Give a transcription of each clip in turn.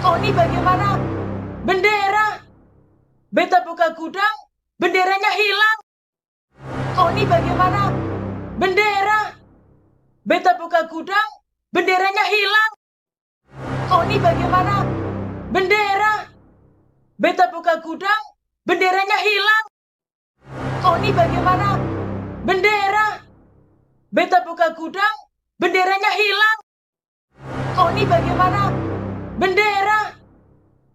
Ini bagaimana? Bendera. Beta buka gudang, benderanya hilang. Ini bagaimana? Bendera. Beta buka gudang, benderanya hilang. Ini bagaimana? Bendera. Beta buka gudang, benderanya hilang. Ini bagaimana? Bendera. Beta buka gudang, benderanya hilang. Ini bagaimana? Bendera.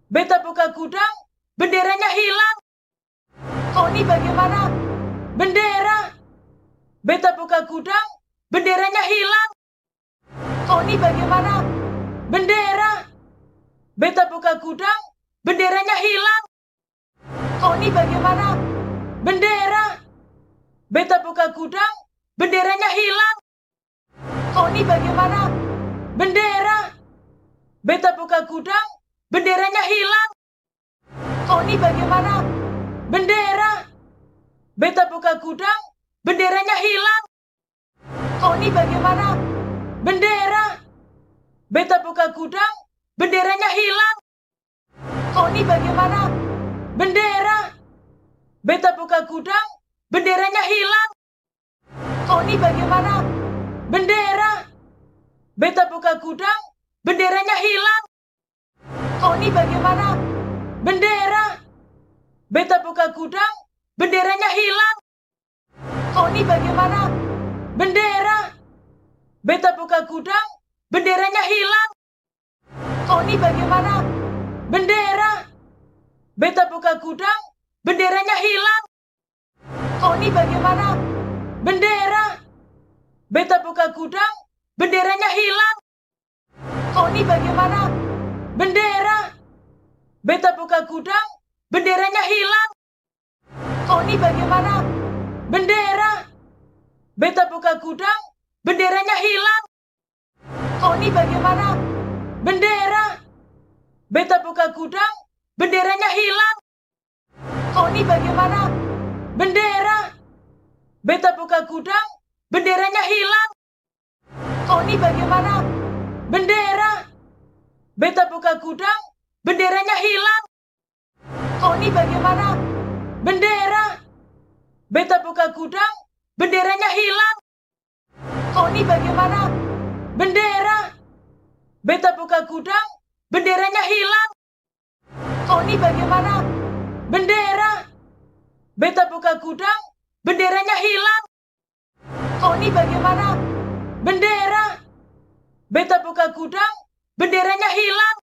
Beta buka gudang, benderanya hilang. Ini bagaimana? Bendera. Beta buka gudang, benderanya hilang. Ini bagaimana? Bendera. Beta buka gudang, benderanya hilang. Ini bagaimana? Bendera. Beta buka gudang, benderanya hilang. Ini bagaimana? Bendera. Beta buka gudang, benderanya hilang. Ini bagaimana? Bendera. Beta buka gudang, benderanya hilang. Ini bagaimana? Bendera. Beta buka gudang, benderanya hilang. Ini bagaimana? Bendera. Beta buka gudang, benderanya hilang. Ini bagaimana? Bendera. Beta buka gudang, benderanya hilang. Ini bagaimana? Bendera. Beta buka gudang, benderanya hilang. Ini bagaimana? Bendera. Beta buka gudang, benderanya hilang. Ini bagaimana? Bendera. Beta buka gudang, benderanya hilang. Ini bagaimana? Bendera. Beta buka gudang, benderanya hilang. Ini bagaimana? Bendera. Beta buka gudang, benderanya hilang. Ini bagaimana? Bendera. Beta buka gudang, benderanya hilang. Ini bagaimana? Bendera. Beta buka gudang, benderanya hilang. Ini bagaimana? Bendera. Beta buka gudang, benderanya hilang. Ini bagaimana? Bendera. Beta buka gudang, benderanya hilang. Ini bagaimana? Bendera. Beta buka gudang, benderanya hilang. Ini bagaimana? Bendera. Beta buka gudang, benderanya hilang. Ini bagaimana? Bendera. Beta buka gudang, benderanya hilang. Ini bagaimana? Bendera. Beta buka gudang, benderanya hilang. Ini bagaimana? Bendera. Beta buka gudang, benderanya hilang.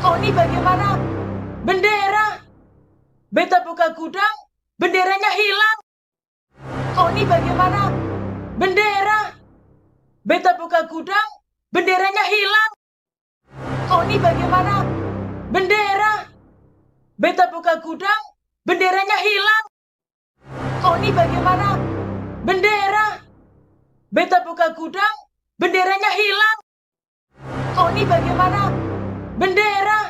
Ini bagaimana? Bendera. Beta buka gudang, benderanya hilang. Ini bagaimana? Bendera. Beta buka gudang, benderanya hilang. Ini bagaimana? Bendera. Beta buka gudang, benderanya hilang. Ini bagaimana? Bendera. Beta buka gudang, benderanya hilang. Ini bagaimana? Bendera.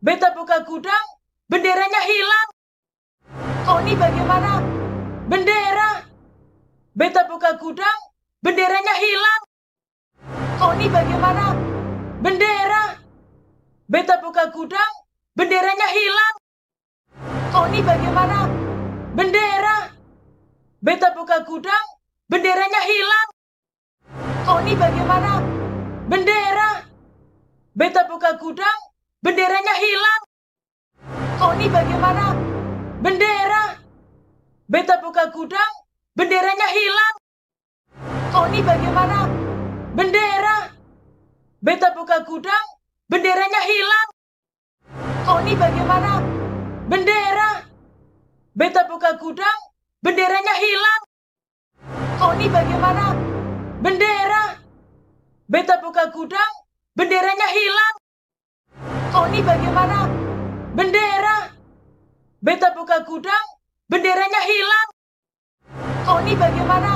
Beta buka gudang, benderanya hilang. Ini bagaimana? Bendera. Beta buka gudang, benderanya hilang. Ini bagaimana? Bendera. Beta buka gudang, benderanya hilang. Ini bagaimana? Bendera. Beta buka gudang, benderanya hilang. Ini bagaimana? Bendera. Beta buka gudang, benderanya hilang. Ini bagaimana? Bendera. Beta buka gudang, benderanya hilang. Ini bagaimana? Bendera. Beta buka gudang, benderanya hilang. Ini bagaimana? Bendera. Beta buka gudang, benderanya hilang. Ini bagaimana? Bendera. Beta buka gudang, benderanya hilang. Ini bagaimana?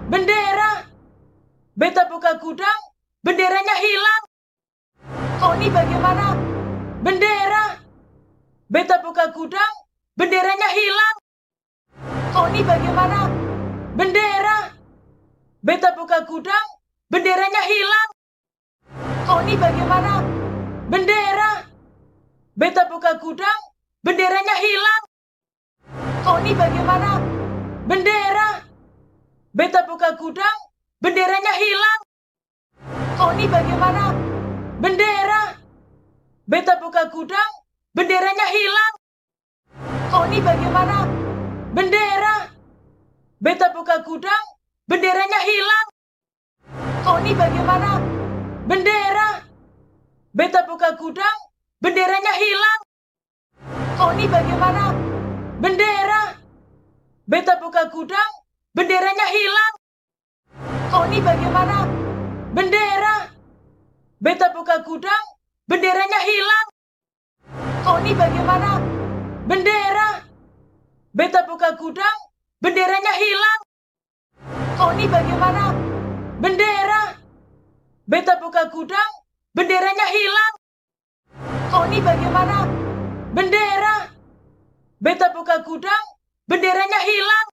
Bendera. Beta buka gudang, benderanya hilang. Ini bagaimana? Bendera. Beta buka gudang, benderanya hilang. Ini bagaimana? Bendera. Beta buka gudang, benderanya hilang. Ini bagaimana? Bendera! Beta buka gudang, benderanya hilang. Oh, ini bagaimana? Bendera! Beta buka gudang, benderanya hilang. Oh, ini bagaimana? Bendera! Beta buka gudang, benderanya hilang. Oh, ini bagaimana? Bendera! Beta buka gudang, benderanya hilang. Oh, ini bagaimana? Bendera! Beta buka gudang, benderanya hilang. Oh, ini bagaimana? Bendera! Beta buka gudang, benderanya hilang. Oh, ini bagaimana? Bendera! Beta buka gudang, benderanya hilang. Oh, ini bagaimana? Bendera! Beta buka gudang, benderanya hilang. Oh, ini bagaimana? Bendera! Beta buka gudang, benderanya hilang. Oh, ini bagaimana? Bendera! Beta buka gudang, benderanya hilang.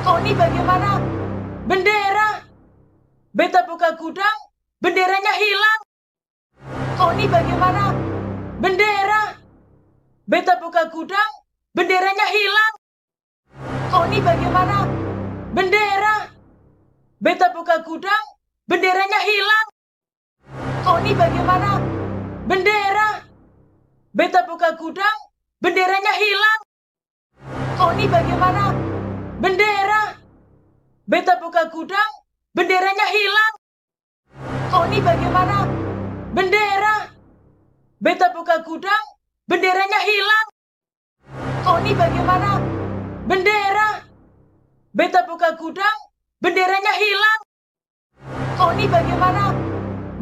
Oh, ini bagaimana? Bendera! Beta buka gudang, benderanya hilang. Oh, ini bagaimana? Bendera! Beta buka gudang, benderanya hilang. Oh, ini bagaimana? Bendera! Beta buka gudang, benderanya hilang. Oh, ini bagaimana? Bendera! Beta buka gudang, benderanya hilang. Oh, ini bagaimana? Bendera! Beta buka gudang, benderanya hilang. Oh, ini bagaimana? Bendera! Beta buka gudang, benderanya hilang. Oh, ini bagaimana? Bendera! Beta buka gudang, benderanya hilang. Oh, ini bagaimana? Bendera!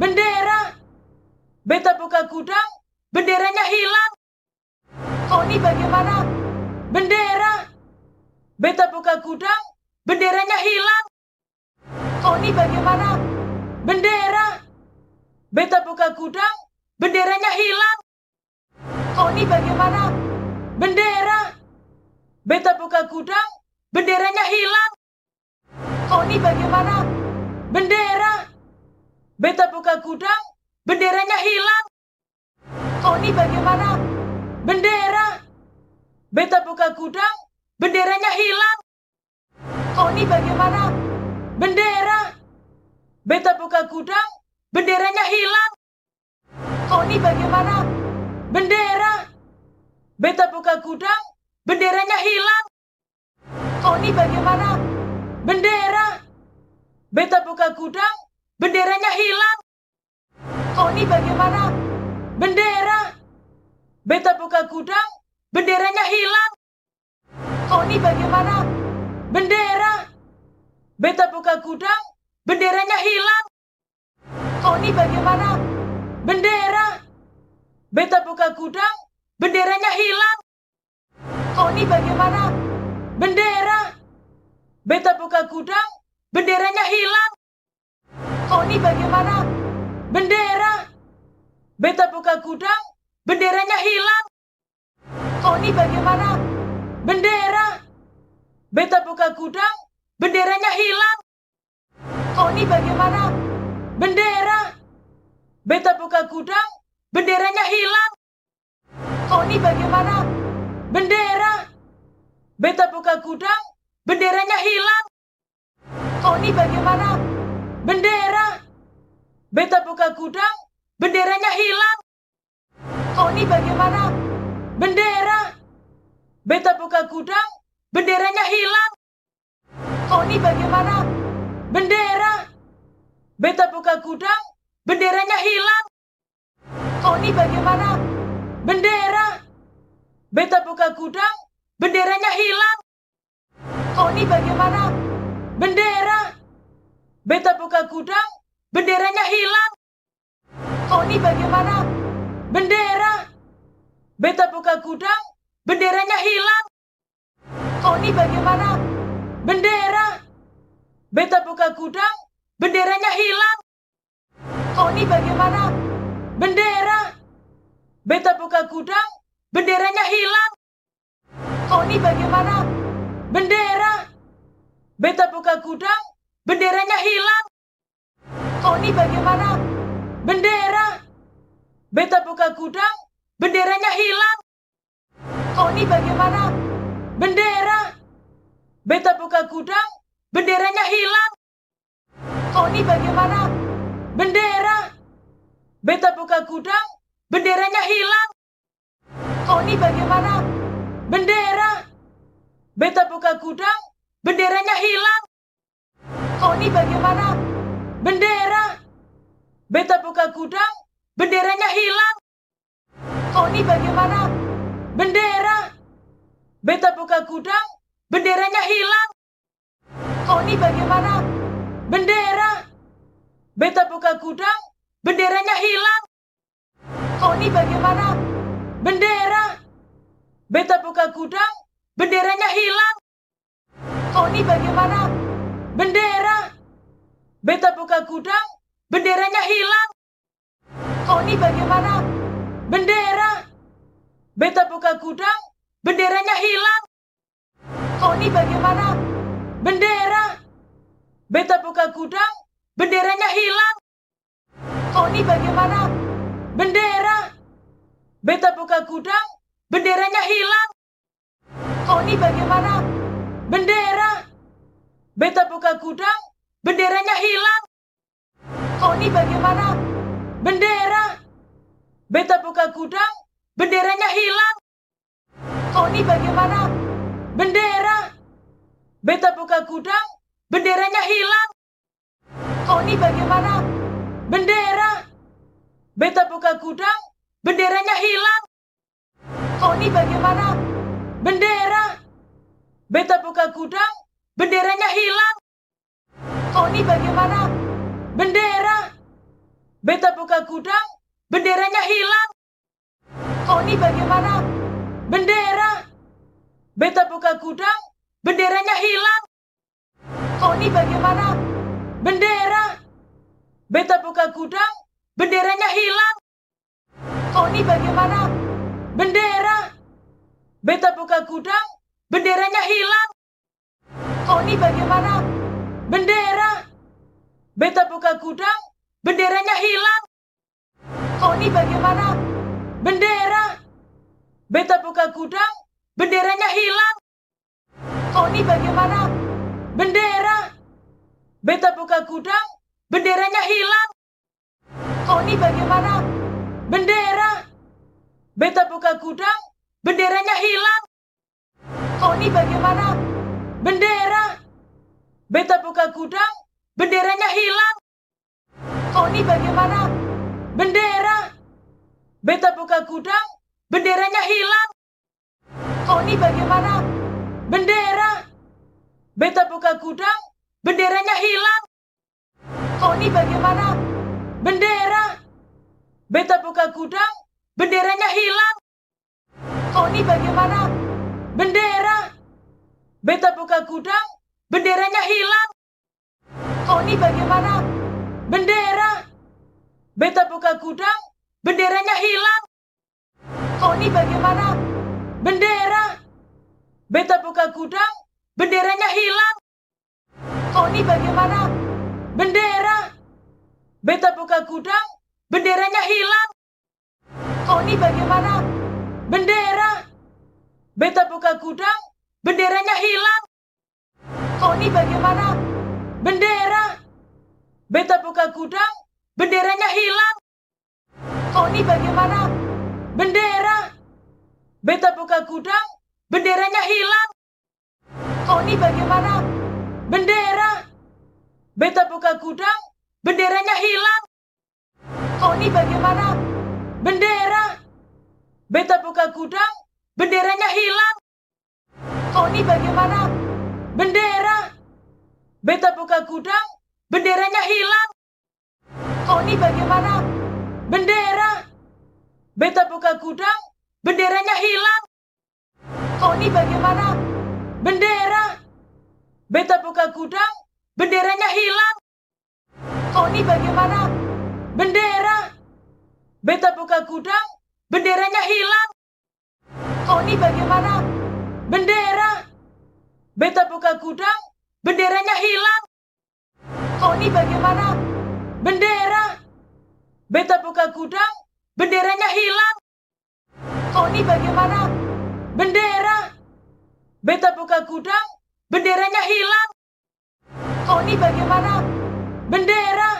Beta buka gudang, benderanya hilang. Oh, ini bagaimana? Bendera! Beta buka gudang, benderanya hilang. Oh, ini bagaimana? Bendera! Beta buka gudang, benderanya hilang. Oh, ini bagaimana? Bendera! Beta buka gudang, benderanya hilang. Oh, ini bagaimana? Bendera! Beta buka gudang, benderanya hilang. Oh, ini bagaimana? Bendera! Beta buka gudang, benderanya hilang. Oh, ini bagaimana? Bendera! Beta buka gudang, benderanya hilang. Oh, ini bagaimana? Bendera! Beta buka gudang, benderanya hilang. Oh, ini bagaimana? Bendera! Beta buka gudang, benderanya hilang. Oh, ini bagaimana? Bendera! Beta buka gudang, benderanya hilang. Oh, ini bagaimana? Bendera! Beta buka gudang, benderanya hilang. Oh, ini bagaimana? Bendera! Beta buka gudang, benderanya hilang. Oh, ini bagaimana? Bendera! Beta buka gudang, benderanya hilang. Oh, ini bagaimana? Bendera! Beta buka gudang, benderanya hilang. Oh, ini bagaimana? Bendera! Beta buka gudang, benderanya hilang. Oh, ini bagaimana? Bendera! Beta buka gudang, benderanya hilang. Oh, ini bagaimana? Bendera! Beta buka gudang, benderanya hilang. Oh, ini bagaimana? Bendera! Beta buka gudang, benderanya hilang. Oh, ini bagaimana? Bendera! Beta buka gudang, benderanya hilang. Oh, ini bagaimana? Bendera! Beta buka gudang, benderanya hilang. Oh, ini bagaimana? Bendera! Beta buka gudang, benderanya hilang. Oh, ini bagaimana? Bendera! Beta buka gudang, benderanya hilang. Oh, ini bagaimana? Bendera! Beta buka gudang, benderanya hilang. Oh, ini bagaimana? Bendera! Beta buka gudang, benderanya hilang. Oh, ini bagaimana? Bendera! Beta buka gudang, benderanya hilang. Oh, ini bagaimana? Bendera! Beta buka gudang, benderanya hilang. Oh, ini bagaimana? Bendera! Beta buka gudang, benderanya hilang. Oh, ini bagaimana? Bendera. Beta buka gudang, benderanya hilang. Oh, ini bagaimana? Bendera. Beta buka gudang, benderanya hilang. Oh, ini bagaimana? Bendera. Beta buka gudang, benderanya hilang. Oh, ini bagaimana? Bendera. Beta buka gudang, benderanya hilang. Oh, ini bagaimana? Bendera. Beta buka gudang, benderanya hilang. Oh, ini bagaimana? Bendera. Beta buka gudang, benderanya hilang. Oh, ini bagaimana? Bendera. Beta buka gudang, benderanya hilang. Oh, ini bagaimana? Bendera. Beta buka gudang, benderanya hilang. Oh, ini bagaimana? Bendera. Beta buka gudang, benderanya hilang. Oh, ini bagaimana? Bendera. Beta buka gudang, benderanya hilang. Oh, ini bagaimana? Bendera. Beta buka gudang, benderanya hilang. Oh, ini bagaimana? Bendera. Beta buka gudang, benderanya hilang. Oh, ini bagaimana? Bendera. Beta buka gudang, benderanya hilang. Oh, ini bagaimana? Bendera. Beta buka gudang, benderanya hilang. Oh, ini bagaimana? Bendera. Beta buka gudang, benderanya hilang. Oh, ini bagaimana? Bendera. Beta buka gudang, benderanya hilang. Oh, ini bagaimana? Bendera. Beta buka gudang, benderanya hilang. Oh, ini bagaimana? Bendera. Beta buka gudang, benderanya hilang. Oh, ini bagaimana? Bendera. Beta buka gudang, benderanya hilang. Oh, ini bagaimana? Bendera. Beta buka gudang, benderanya hilang. Oh, ini bagaimana? Bendera. Beta buka gudang, benderanya hilang. Oh, ini bagaimana? Bendera. Beta buka gudang, benderanya hilang. Oh, ini bagaimana? Bendera. Beta buka gudang, benderanya hilang. Oh, ini bagaimana? Bendera. Beta buka gudang, benderanya hilang. Oh, ini bagaimana? Bendera. Beta buka gudang, benderanya hilang. Oh, ini bagaimana? Bendera. Beta buka gudang, benderanya hilang. Oh, ini bagaimana? Bendera. Beta buka gudang, benderanya hilang. Oh, ini bagaimana? Bendera. Beta buka gudang, benderanya hilang. Oh, ini bagaimana? Bendera. Beta buka gudang, benderanya hilang. Oh, ini bagaimana? Bendera. Beta buka gudang, benderanya hilang. Oh, ini bagaimana? Bendera. Beta buka gudang, benderanya hilang. Oh, ini bagaimana? Bendera. Beta buka gudang, benderanya hilang. Oh, ini bagaimana? Bendera. Beta buka gudang, benderanya hilang. Oh, ini bagaimana? Bendera. Beta buka gudang, benderanya hilang. Oh, ini bagaimana? Bendera. Beta buka gudang, benderanya hilang. Oh, ini bagaimana? Bendera. Beta buka gudang, benderanya hilang. Oh, ini bagaimana? Bendera. Beta buka gudang, benderanya hilang. Oh, ini bagaimana? Bendera. Beta buka gudang, benderanya hilang. Oh, ini bagaimana? Bendera. Beta buka gudang, benderanya hilang. Oh, ini bagaimana? Bendera. Beta buka gudang, benderanya hilang. Oh, ini bagaimana? Bendera. Beta buka gudang, benderanya hilang. Oh, ini bagaimana? Bendera. Beta buka gudang, benderanya hilang. Oh, ini bagaimana? Bendera. Beta buka gudang, benderanya hilang. Kok ini bagaimana? Bendera. Beta buka gudang, benderanya hilang. Kok ini bagaimana? Bendera.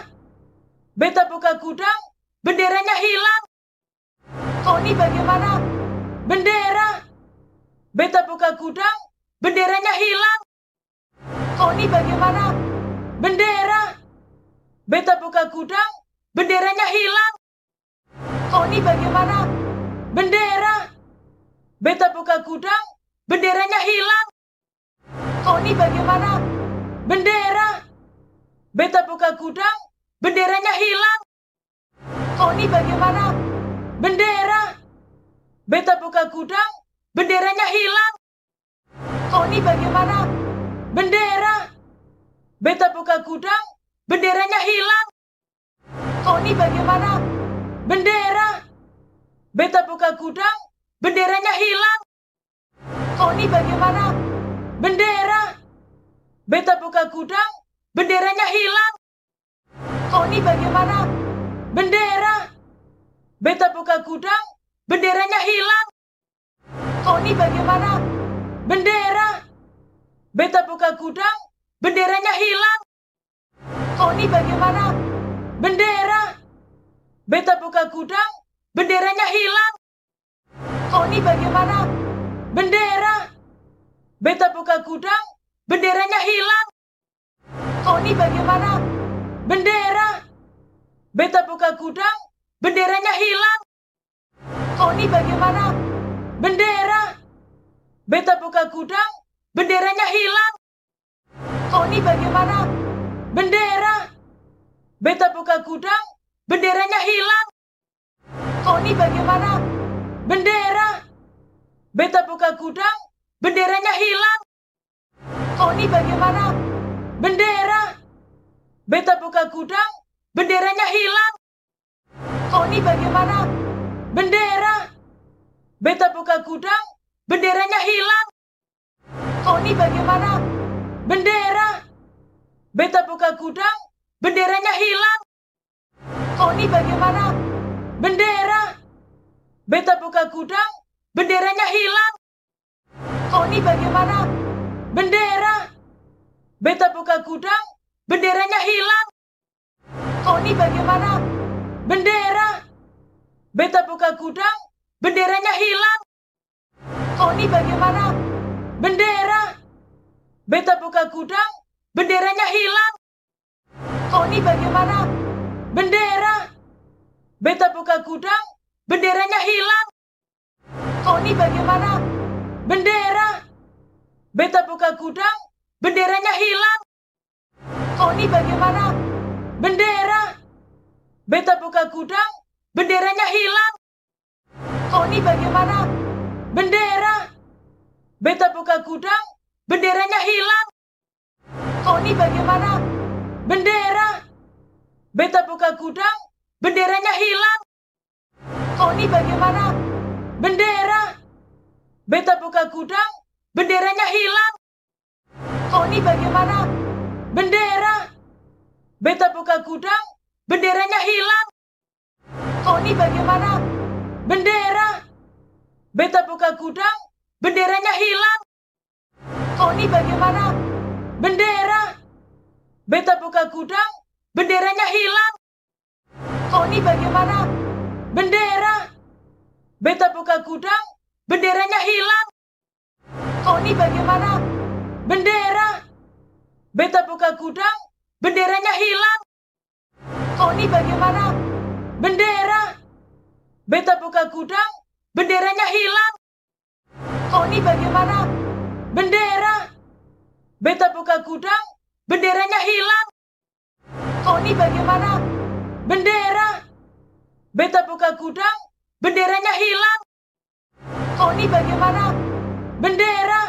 Beta buka gudang, benderanya hilang. Kok ini bagaimana? Bendera. Beta buka gudang, benderanya hilang. Kok ini bagaimana? Bendera. Beta buka gudang, benderanya hilang. Kok ini bagaimana? Bendera. Beta buka gudang, benderanya hilang. Kok ini bagaimana? Bendera. Beta buka gudang, benderanya hilang. Kok ini bagaimana? Bendera. Beta buka gudang, benderanya hilang. Kok ini bagaimana? Bendera. Beta buka gudang, benderanya hilang. Kok ini bagaimana? Bendera. Beta buka gudang, benderanya hilang. Kok ini bagaimana? Bendera. Beta buka gudang, benderanya hilang. Kok ini bagaimana? Bendera. Beta buka gudang, benderanya hilang. Kok ini bagaimana? Bendera. Beta buka gudang, benderanya hilang. Kok ini bagaimana? Bendera. Beta buka gudang, benderanya hilang. Kok ini bagaimana? Bendera. Beta buka gudang, benderanya hilang. Kok ini bagaimana? Bendera. Beta buka gudang, benderanya hilang. Kok ini bagaimana? Bendera. Beta buka gudang, benderanya hilang. Kok ini bagaimana? Bendera. Beta buka gudang, benderanya hilang. Kok ini bagaimana? Bendera. Beta buka gudang, benderanya hilang. Kok ini bagaimana? Bendera. Beta buka gudang, benderanya hilang. Kok ini bagaimana? Bendera. Beta buka gudang, benderanya hilang. Kok ini bagaimana? Bendera. Beta buka gudang, benderanya hilang. Kok ini bagaimana? Bendera. Beta buka gudang, benderanya hilang. Kok ini bagaimana? Bendera. Beta buka gudang, benderanya hilang. Kok ini bagaimana? Bendera. Beta buka gudang, benderanya hilang. Kok ini bagaimana? Bendera. Beta buka gudang, benderanya hilang. Kok ini bagaimana? Bendera. Beta buka gudang, benderanya hilang. Kok ini bagaimana? Bendera. Beta buka gudang, benderanya hilang. Kok ini bagaimana? Bendera. Beta buka gudang, benderanya hilang. Kok ini bagaimana? Bendera. Beta buka gudang, benderanya hilang. Kok ini bagaimana? Bendera. Beta buka gudang, benderanya hilang. Kok ini bagaimana? Bendera. Beta buka gudang, benderanya hilang. Kok ini bagaimana? Bendera. Beta buka gudang, benderanya hilang. Kok ini bagaimana? Bendera. Beta buka gudang, benderanya hilang. Kok ini bagaimana? Bendera. Beta buka gudang, benderanya hilang. Kok ini bagaimana? Bendera. Beta buka gudang, benderanya hilang. Kok ini bagaimana? Bendera. Beta buka gudang, benderanya hilang. Kok ini bagaimana? Bendera. Beta buka gudang, benderanya hilang. Kok ini bagaimana? Bendera. Beta buka gudang, benderanya hilang. Kok ini bagaimana? Bendera. Beta buka gudang, benderanya hilang. Kok ini bagaimana? Bendera.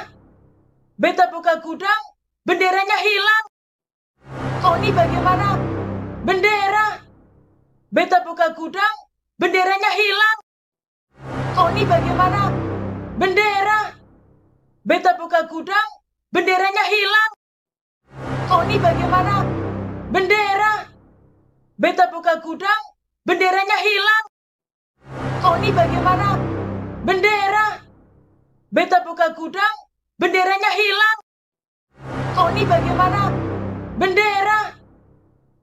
Beta buka gudang, benderanya hilang. Kok ini bagaimana? Bendera. Beta buka gudang, benderanya hilang. Kok ini bagaimana? Bendera. Beta buka gudang, benderanya hilang. Kok ini bagaimana? Bendera. Beta buka gudang, benderanya hilang. Tony bagaimana? Bendera. Beta buka gudang, benderanya hilang. Tony bagaimana? Bendera.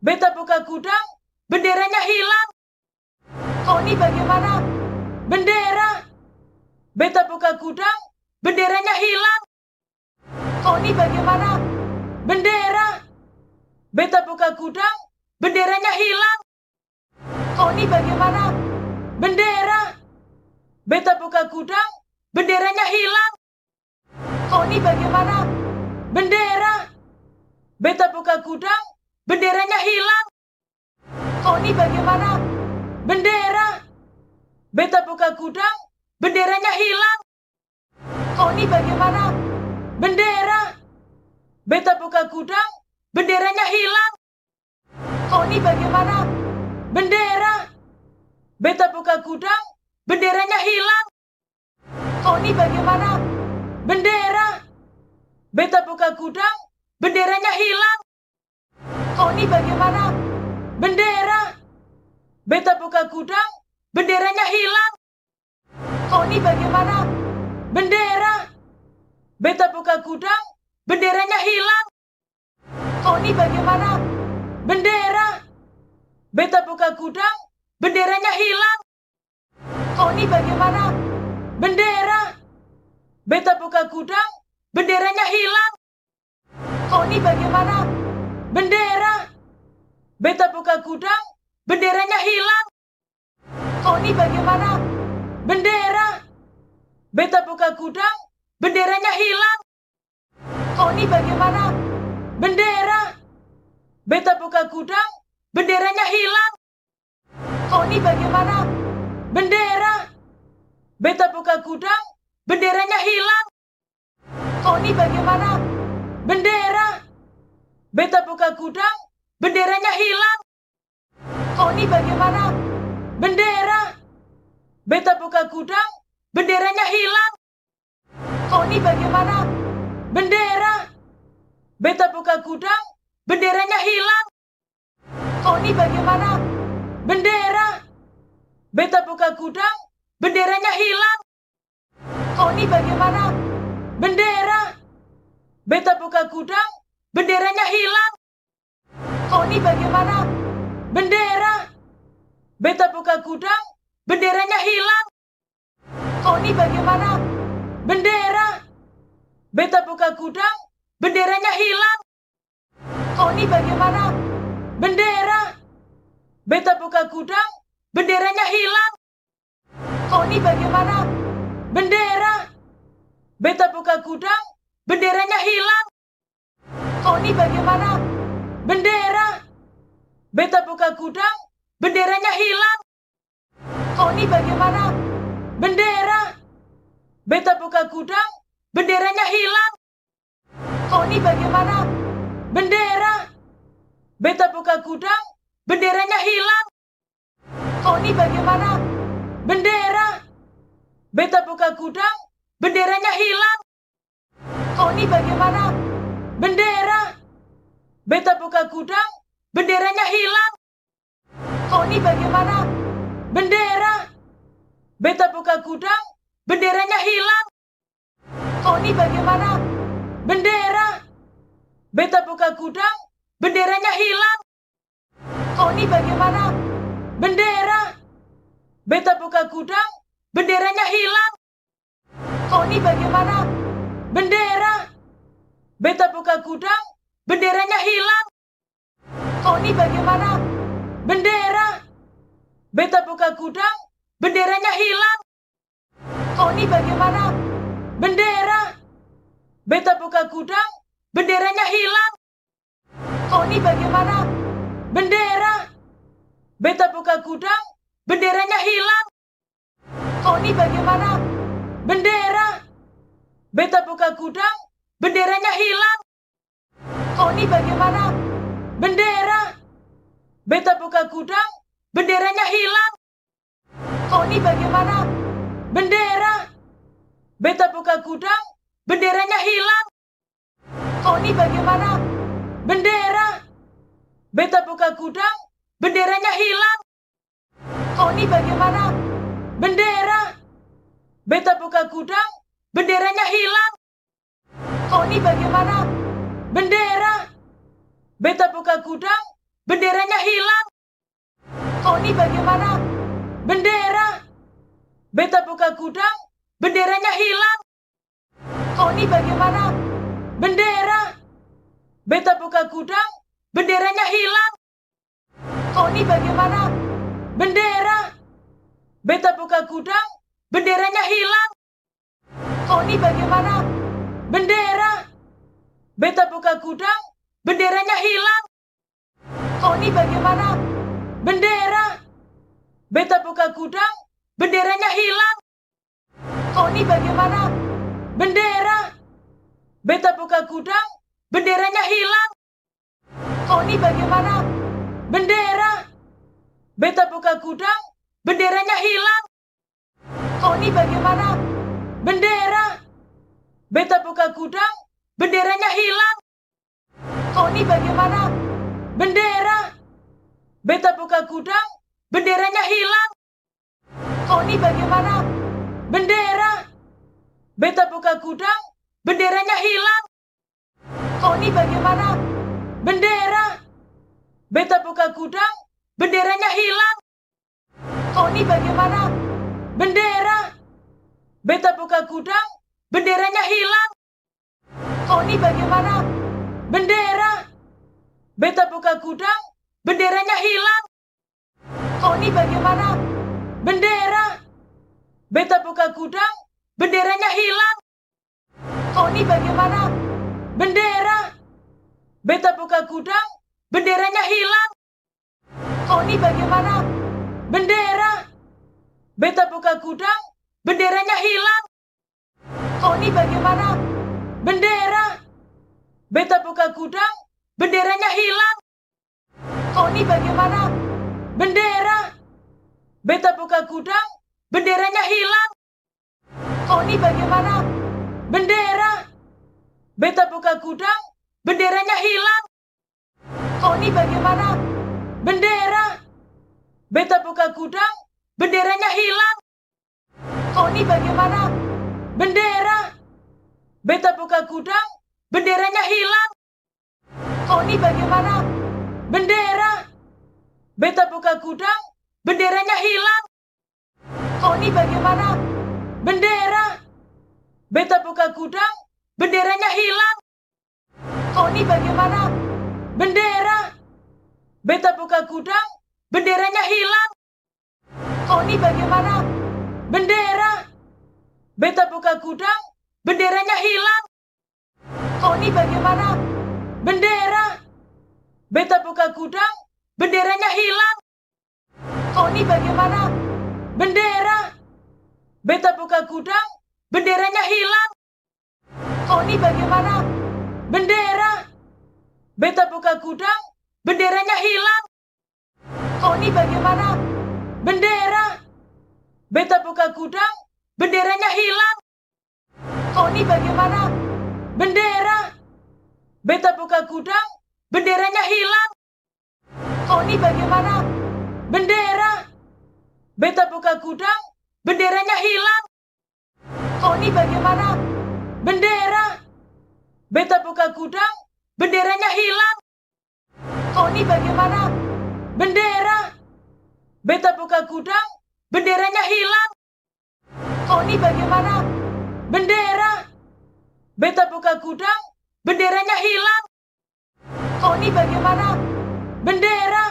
Beta buka gudang, benderanya hilang. Tony bagaimana? Bendera. Beta buka gudang, benderanya hilang. Tony bagaimana? Bendera. Beta buka gudang, benderanya hilang. Tony bagaimana? Bendera. Beta buka gudang, benderanya hilang. Tony bagaimana? Bendera. Beta buka gudang, benderanya hilang. Tony bagaimana? Bendera. Beta buka gudang, benderanya hilang. Tony bagaimana? Bendera. Beta buka gudang, benderanya hilang. Tony bagaimana? Bendera. Beta buka gudang, benderanya hilang. Tony bagaimana? Bendera. Beta buka gudang, benderanya hilang. Tony bagaimana? Bendera. Beta buka gudang, benderanya hilang. Tony bagaimana? Bendera. Beta buka gudang, benderanya hilang. Tony bagaimana? Bendera. Beta buka gudang, benderanya hilang. Tony bagaimana? Bendera. Beta buka gudang, benderanya hilang. Tony bagaimana? Bendera. Beta buka gudang, benderanya hilang. Tony bagaimana? Bendera. Beta buka gudang, benderanya hilang. Tony bagaimana? Bendera. Beta buka gudang, benderanya hilang. Tony bagaimana? Bendera. Beta buka gudang, benderanya hilang. Tony bagaimana? Bendera. Beta buka gudang, benderanya hilang. Tony bagaimana? Bendera. Beta buka gudang, benderanya hilang. Tony bagaimana? Bendera. Beta buka gudang, benderanya hilang. Tony bagaimana? Bendera. Beta buka gudang, benderanya hilang. Tony bagaimana? Bendera. Beta buka gudang, benderanya hilang. Tony bagaimana? Bendera. Beta buka gudang, benderanya hilang. Tony bagaimana? Bendera. Beta buka gudang, benderanya hilang. Tony bagaimana? Bendera. Beta buka gudang, benderanya hilang. Tony bagaimana? Bendera. Beta buka gudang, benderanya hilang. Tony bagaimana? Bendera. Beta buka gudang, benderanya hilang. Tony bagaimana? Bendera. Beta buka gudang, benderanya hilang. Tony bagaimana? Bendera. Beta buka gudang, benderanya hilang. Tony bagaimana? Bendera. Beta buka gudang, benderanya hilang. Tony bagaimana? Bendera. Beta buka gudang, benderanya hilang. Tony bagaimana? Bendera. Beta buka gudang, benderanya hilang. Tony bagaimana? Bendera. Beta buka gudang, benderanya hilang. Tony bagaimana? Bendera. Beta buka gudang, benderanya hilang. Tony bagaimana? Bendera. Beta buka gudang, benderanya hilang. Tony bagaimana? Bendera. Beta buka gudang, benderanya hilang. Tony bagaimana? Bendera. Beta buka gudang, benderanya hilang. Tony bagaimana? Bendera. Beta buka gudang, benderanya hilang. Tony bagaimana? Bendera. Beta buka gudang, benderanya hilang. Tony bagaimana? Bendera. Beta buka gudang, benderanya hilang. Tony bagaimana? Bendera. Beta buka gudang, benderanya hilang. Tony bagaimana? Bendera. Beta buka gudang, benderanya hilang. Tony bagaimana? Bendera! Beta buka gudang, benderanya hilang. Kok ini bagaimana? Bendera! Beta buka gudang, benderanya hilang. Kok ini bagaimana? Bendera! Beta buka gudang, benderanya hilang. Kok ini bagaimana? Bendera! Beta buka gudang, benderanya hilang. Kok ini bagaimana? Bendera! Beta buka gudang, benderanya hilang. Kok ini bagaimana? Bendera! Beta buka gudang, benderanya hilang. Kok ini bagaimana? Bendera! Beta buka gudang, benderanya hilang. Kok ini bagaimana? Bendera! Beta buka gudang, benderanya hilang. Kok ini bagaimana? Bendera! Beta buka gudang, benderanya hilang. Kok ini bagaimana? Bendera! Beta buka gudang, benderanya hilang. Kok ini bagaimana? Bendera! Beta buka gudang, benderanya hilang. Kok ini bagaimana? Bendera! Beta buka gudang, benderanya hilang. Kok ini bagaimana? Bendera! Beta buka gudang, benderanya hilang. Kok ini bagaimana? Bendera! Beta buka gudang, benderanya hilang. Kok ini bagaimana? Bendera! Beta buka gudang, benderanya hilang. Kok ini bagaimana? Bendera! Beta buka gudang, benderanya hilang. Kok ini bagaimana? Bendera! Beta buka gudang, benderanya hilang. Kok ini bagaimana? Bendera! Beta buka gudang, benderanya hilang. Kok ini bagaimana? Bendera! Beta buka gudang, benderanya hilang. Kok ini bagaimana? Bendera! Beta buka gudang, benderanya hilang. Kok ini bagaimana? Bendera! Beta buka gudang, benderanya hilang. Kok ini bagaimana? Bendera! Beta buka gudang, benderanya hilang. Kok ini bagaimana? Bendera! Beta buka gudang, benderanya hilang. Kok ini bagaimana? Bendera! Beta buka gudang, benderanya hilang. Kok ini bagaimana? Bendera! Beta buka gudang, benderanya hilang. Kok ini bagaimana? Bendera! Beta buka gudang, benderanya hilang. Kok ini bagaimana? Bendera! Beta buka gudang, benderanya hilang. Kok ini bagaimana? Bendera! Beta buka gudang, benderanya hilang. Kok ini bagaimana? Bendera! Beta buka gudang, benderanya hilang. Kok ini bagaimana? Bendera! Beta buka gudang, benderanya hilang. Kok ini bagaimana? Bendera! Beta buka gudang, benderanya hilang. Kok ini bagaimana? Bendera! Beta buka gudang, benderanya hilang. Kok ini bagaimana? Bendera! Beta buka gudang, benderanya hilang. Kok ini bagaimana? Bendera! Beta buka gudang, benderanya hilang. Kok ini bagaimana? Bendera! Beta buka gudang, benderanya hilang. Kok ini bagaimana? Bendera! Beta buka gudang, benderanya hilang. Kok ini bagaimana? Bendera!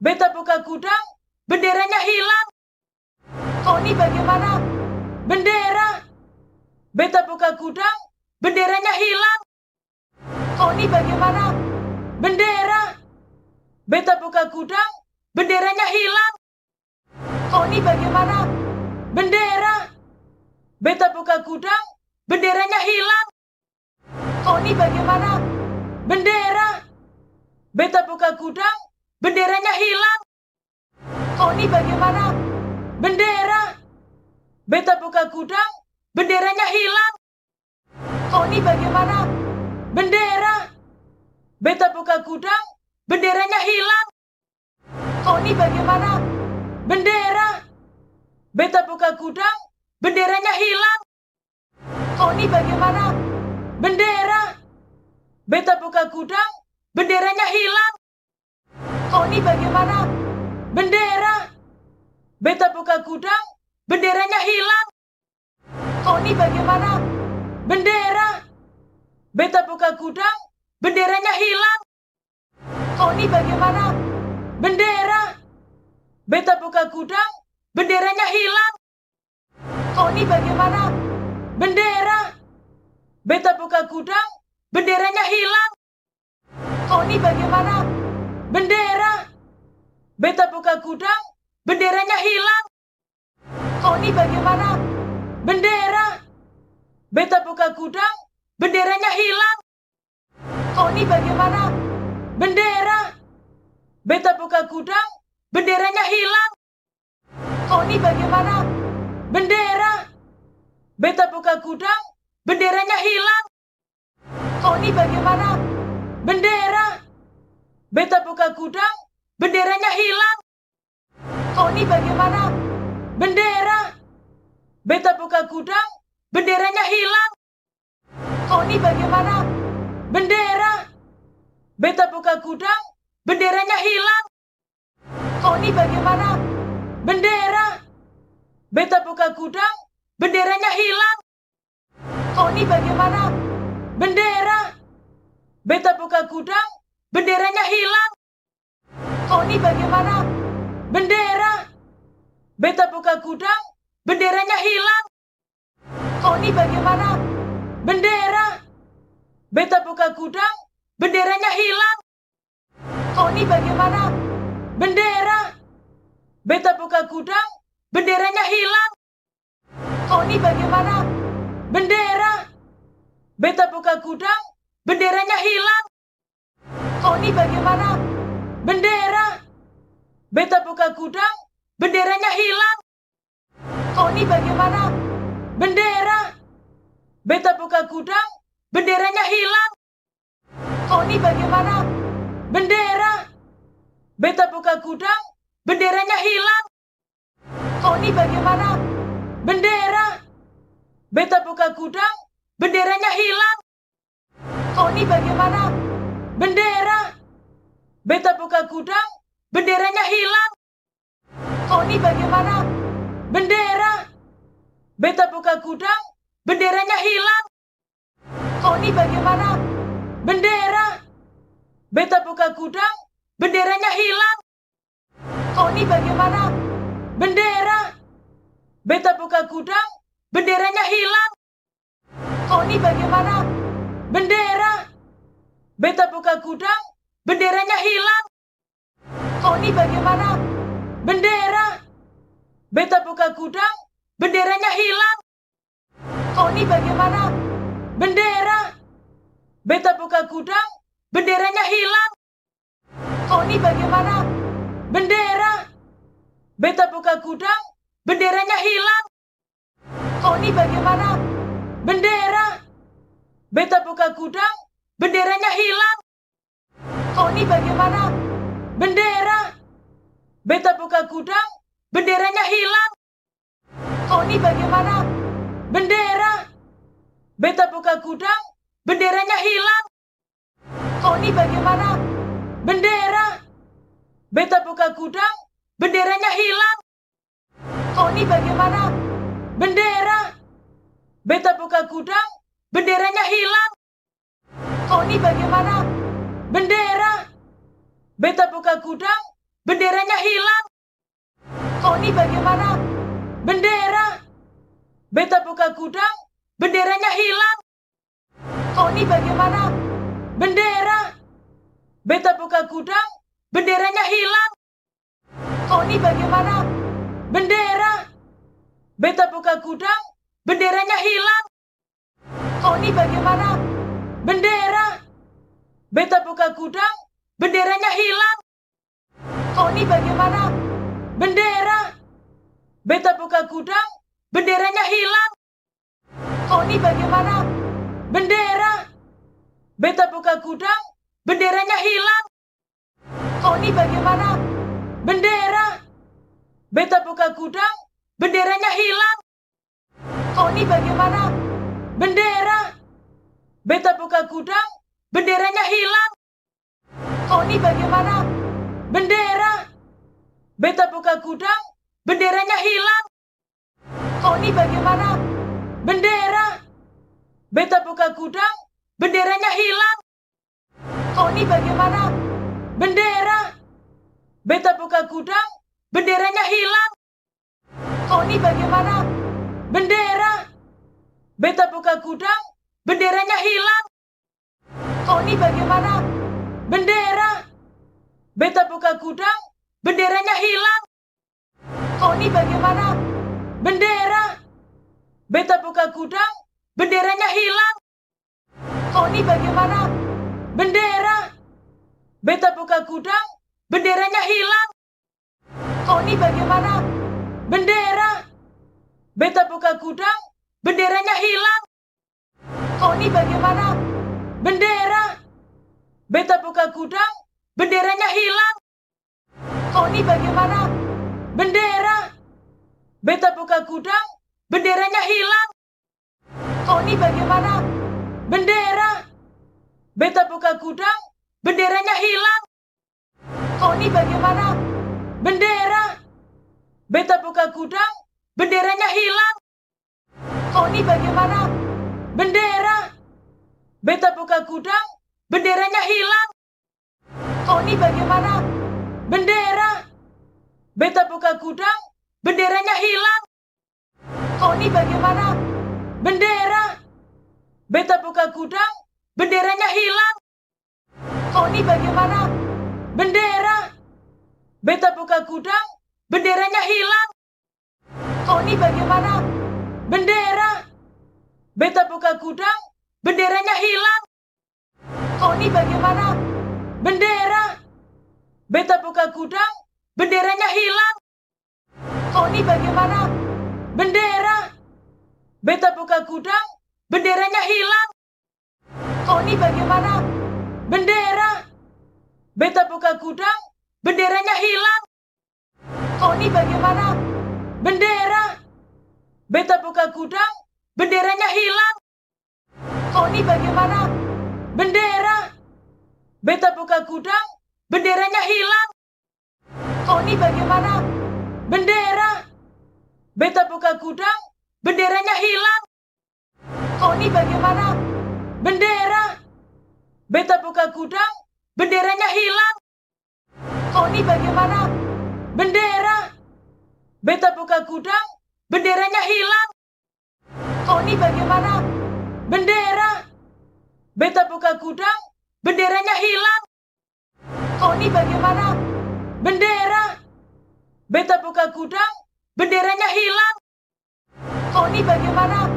Beta buka gudang, benderanya hilang. Kok ini bagaimana? Bendera! Beta buka gudang, benderanya hilang. Kok ini bagaimana? Bendera! Beta buka gudang, benderanya hilang. Kok ini bagaimana? Bendera! Beta buka gudang, benderanya hilang. Kok ini bagaimana? Bendera! Beta buka gudang, benderanya hilang. Kok ini bagaimana? Bendera! Beta buka gudang, benderanya hilang. Kok ini bagaimana? Bendera! Beta buka gudang, benderanya hilang. Kok ini bagaimana? Bendera! Beta buka gudang, benderanya hilang. Oh, ini bagaimana? Bendera. Beta buka gudang, benderanya hilang. Oh, ini bagaimana? Bendera. Beta buka gudang, benderanya hilang. Oh, ini bagaimana? Bendera. Beta buka gudang, benderanya hilang. Oh, ini bagaimana? Bendera. Beta buka gudang, benderanya hilang. Oh, ini bagaimana? Bendera. Beta buka gudang, benderanya hilang. Oh, ini bagaimana? Bendera. Beta buka gudang, benderanya hilang. Oh, ini bagaimana? Bendera. Beta buka gudang, benderanya hilang. Oh, ini bagaimana? Bendera. Beta buka gudang, benderanya hilang. Oh, ini bagaimana? Bendera. Beta buka gudang, benderanya hilang. Oh, ini bagaimana? Bendera. Beta buka gudang, benderanya hilang. Oh, ini bagaimana? Bendera. Beta buka gudang, benderanya hilang. Oh, ini bagaimana? Bendera. Beta buka gudang, benderanya hilang. Oh, ini bagaimana? Bendera. Beta buka gudang, benderanya hilang. Oh, ini bagaimana? Bendera. Beta buka gudang, benderanya hilang. Oh, ini bagaimana? Bendera. Beta buka gudang, benderanya hilang. Oh, ini bagaimana? Bendera. Beta buka gudang, benderanya hilang. Oh, ini bagaimana? Bendera. Beta buka gudang, benderanya hilang. Oh, ini bagaimana? Bendera. Beta buka gudang, benderanya hilang. Oh, ini bagaimana? Bendera. Beta buka gudang, benderanya hilang. Oh, ini bagaimana? Bendera. Beta buka gudang, benderanya hilang. Oh, ini bagaimana? Bendera. Beta buka gudang, benderanya hilang. Oh, ini bagaimana? Bendera. Beta buka gudang, benderanya hilang. Oh, ini bagaimana? Bendera. Beta buka gudang, benderanya hilang. Oh, ini bagaimana? Bendera. Beta buka gudang, benderanya hilang. Oh, ini bagaimana? Bendera. Beta buka gudang, benderanya hilang. Oh, ini bagaimana? Bendera. Beta buka gudang, benderanya hilang. Oh, ini bagaimana? Bendera. Beta buka gudang, benderanya hilang. Oh, ini bagaimana? Bendera. Beta buka gudang, benderanya hilang. Oh, ini bagaimana? Bendera. Beta buka gudang, benderanya hilang. Oh, ini bagaimana? Bendera. Beta buka gudang, benderanya hilang. Oh, ini bagaimana? Bendera. Beta buka gudang, benderanya hilang. Oh, ini bagaimana? Bendera. Beta buka gudang, benderanya hilang. Oh, ini bagaimana? Bendera. Beta buka gudang, benderanya hilang. Oh, ini bagaimana? Bendera. Beta buka gudang, benderanya hilang. Oh, ini bagaimana? Bendera. Beta buka gudang, benderanya hilang. Oh, ini bagaimana? Bendera. Beta buka gudang, benderanya hilang. Oh, ini bagaimana? Bendera. Beta buka gudang, benderanya hilang. Oh, ini bagaimana? Bendera. Beta buka gudang, benderanya hilang. Oh, ini bagaimana? Bendera. Beta buka gudang, benderanya hilang. Oh, ini bagaimana? Bendera. Beta buka gudang, benderanya hilang. Oh, ini bagaimana? Bendera. Beta buka gudang, benderanya hilang. Oh, ini bagaimana? Bendera. Beta buka gudang, benderanya hilang. Oh, ini bagaimana? Bendera. Beta buka gudang, benderanya hilang. Tony bagaimana? Bendera. Beta buka gudang, benderanya hilang. Tony bagaimana? Bendera. Beta buka gudang, benderanya hilang. Tony bagaimana? Bendera. Beta buka gudang, benderanya hilang. Tony bagaimana? Bendera. Beta buka gudang, benderanya hilang. Tony bagaimana? Bendera. Beta buka gudang, benderanya hilang. Tony bagaimana? Bendera. Beta buka gudang, benderanya hilang. Tony bagaimana? Bendera. Beta buka gudang, benderanya hilang. Tony bagaimana? Bendera. Beta buka gudang, benderanya hilang. Tony bagaimana? Bendera. Beta buka gudang, benderanya hilang. Tony bagaimana? Bendera. Beta buka gudang, benderanya hilang. Tony bagaimana? Bendera. Beta buka gudang, benderanya hilang. Tony bagaimana? Bendera. Beta buka gudang, benderanya hilang. Tony bagaimana? Bendera. Beta buka gudang, benderanya hilang. Tony bagaimana? Bendera. Beta buka gudang, benderanya hilang. Tony bagaimana? Bendera. Beta buka gudang, benderanya hilang. Tony bagaimana? Bendera. Beta buka gudang, benderanya hilang. Tony bagaimana? Bendera. Beta buka gudang, benderanya hilang. Tony bagaimana? Bendera. Beta buka gudang, benderanya hilang. Tony bagaimana? Bendera. Beta buka gudang, benderanya hilang. Tony bagaimana? Bendera. Beta buka gudang, benderanya hilang. Tony bagaimana? Bendera. Beta buka gudang, benderanya hilang. Tony bagaimana? Bendera. Beta buka gudang, benderanya hilang. Tony bagaimana? Bendera. Beta buka gudang, benderanya hilang. Tony bagaimana? Bendera. Beta buka gudang, benderanya hilang. Tony bagaimana? Bendera. Beta buka gudang, benderanya hilang. Tony bagaimana? Bendera. Beta buka gudang, benderanya hilang. Tony bagaimana? Bendera. Beta buka gudang, benderanya hilang. Tony bagaimana? Bendera. Beta buka gudang, benderanya hilang. Tony bagaimana? Bendera. Beta buka gudang, benderanya hilang. Tony bagaimana?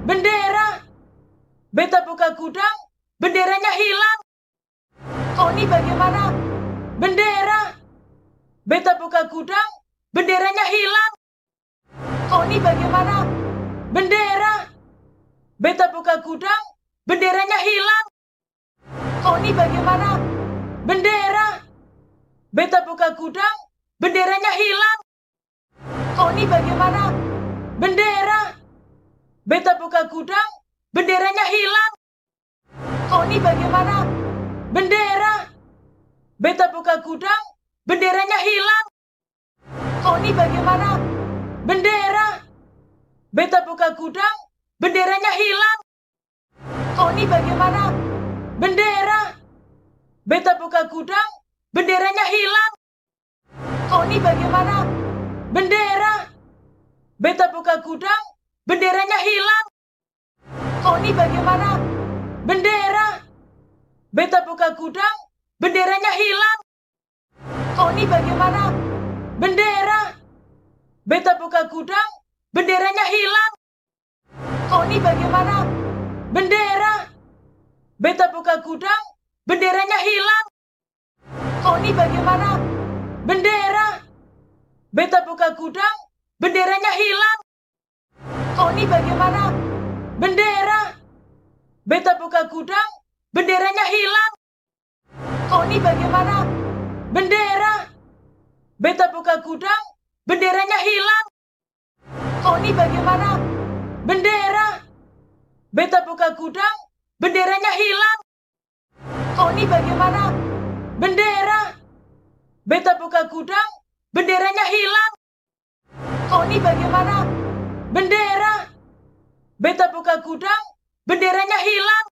Bendera. Beta buka gudang, benderanya hilang. Tony bagaimana? Bendera. Beta buka gudang, benderanya hilang. Tony bagaimana? Bendera. Beta buka gudang, benderanya hilang. Tony bagaimana? Bendera. Beta buka gudang, benderanya hilang. Tony bagaimana? Bendera. Beta buka gudang, benderanya hilang. Tony bagaimana? Bendera. Beta buka gudang, benderanya hilang. Tony bagaimana? Bendera. Beta buka gudang, benderanya hilang. Tony bagaimana? Bendera. Beta buka gudang, benderanya hilang. Tony bagaimana? Bendera. Beta buka gudang, benderanya hilang. Tony bagaimana? Bendera. Beta buka gudang, benderanya hilang. Tony bagaimana? Bendera. Beta buka gudang, benderanya hilang. Tony bagaimana? Bendera. Beta buka gudang, benderanya hilang. Tony bagaimana? Bendera. Beta buka gudang, benderanya hilang. Tony bagaimana? Bendera. Beta buka gudang, benderanya hilang. Tony bagaimana? Bendera. Beta buka gudang, benderanya hilang. Tony bagaimana? Bendera. Beta buka gudang, benderanya hilang. Tony bagaimana? Bendera. Beta buka gudang, benderanya hilang.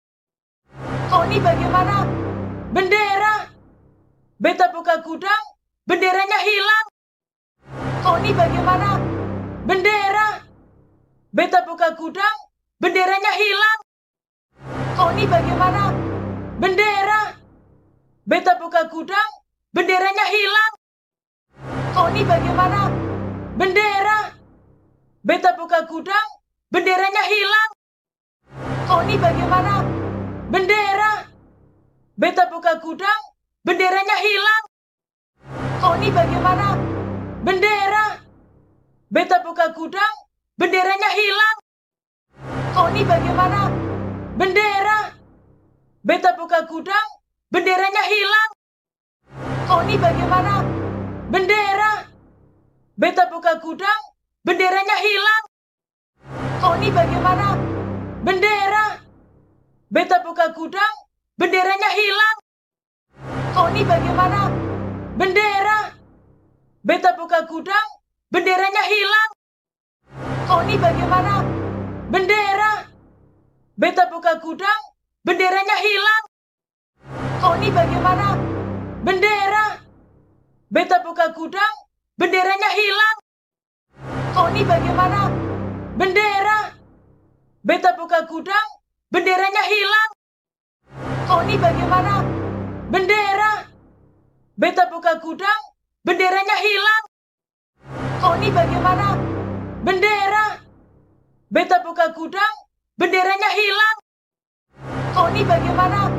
Tony bagaimana? Bendera. Beta buka gudang, benderanya hilang. Tony bagaimana? Bendera. Beta buka gudang, benderanya hilang. Tony bagaimana? Bendera. Beta buka gudang, benderanya hilang. Tony bagaimana? Bendera. Beta buka gudang, benderanya hilang. Tony bagaimana? Bendera. Beta buka gudang, benderanya hilang. Tony bagaimana? Bendera. Beta buka gudang, benderanya hilang. Tony bagaimana? Bendera. Beta buka gudang, benderanya hilang. Tony bagaimana? Bendera. Beta buka gudang, benderanya hilang. Tony bagaimana? Bendera. Beta buka gudang, benderanya hilang. Tony bagaimana? Bendera. Beta buka gudang, benderanya hilang. Tony bagaimana? Bendera. Beta buka gudang, benderanya hilang. Tony bagaimana? Bendera. Beta buka gudang, benderanya hilang. Tony bagaimana? Bendera. Beta buka gudang, benderanya hilang. Tony bagaimana? Bendera. Beta buka gudang, benderanya hilang. Tony bagaimana? Bendera. Beta buka gudang, benderanya hilang. Tony bagaimana? Bendera.